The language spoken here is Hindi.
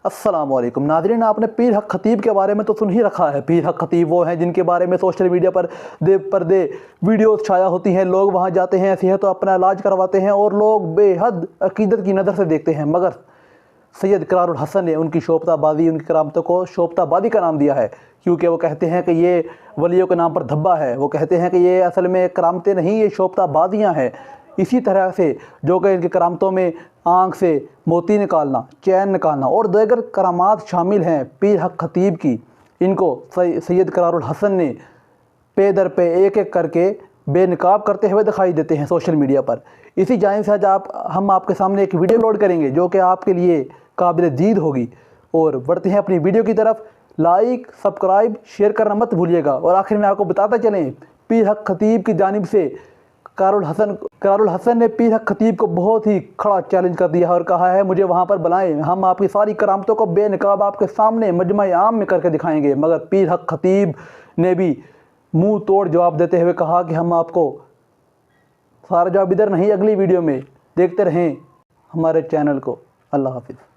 अस्सलाम वालेकुम नाज़रीन, आपने पीर हक खतीब के बारे में तो सुन ही रखा है। पीर हक खतीब वो हैं जिनके बारे में सोशल मीडिया पर पर्दे वीडियोस छाया होती हैं। लोग वहाँ जाते हैं, सेहत तो अपना इलाज करवाते हैं और लोग बेहद अकीदत की नज़र से देखते हैं। मगर सैयद इकरारुल हसन ने उनकी शोबताबाजी, उनकी करामतों को शोबताबादी का नाम दिया है, क्योंकि वो कहते हैं कि ये वलियों के नाम पर धब्बा है। वो कहते हैं कि ये असल में करामतें नहीं, ये शोबताबादियाँ हैं। इसी तरह से जो कि इनकी करामतों में आँख से मोती निकालना, चैन निकालना और दीगर करामात शामिल हैं पीर हक खतीब की, इनको सैयद इकरारुल हसन ने पे दर पे एक एक करके बेनकाब करते हुए दिखाई देते हैं सोशल मीडिया पर। इसी जानिब से आज हम आपके सामने एक वीडियो अपलोड करेंगे जो कि आपके लिए काबिल दीद होगी। और बढ़ते हैं अपनी वीडियो की तरफ। लाइक, सब्सक्राइब, शेयर करना मत भूलिएगा। और आखिर में आपको बताता चलें, पीर हक खतीब की जानिब से इकरारुल हसन ने पीर हक खतीब को बहुत ही खड़ा चैलेंज कर दिया है और कहा है, मुझे वहाँ पर बुलाएं, हम आपकी सारी करामतों को बेनकाब आपके सामने मजमा आम में करके दिखाएंगे। मगर पीर हक खतीब ने भी मुंह तोड़ जवाब देते हुए कहा कि हम आपको सारा जवाब इधर नहीं, अगली वीडियो में देखते रहें हमारे चैनल को। अल्लाह हाफिज़।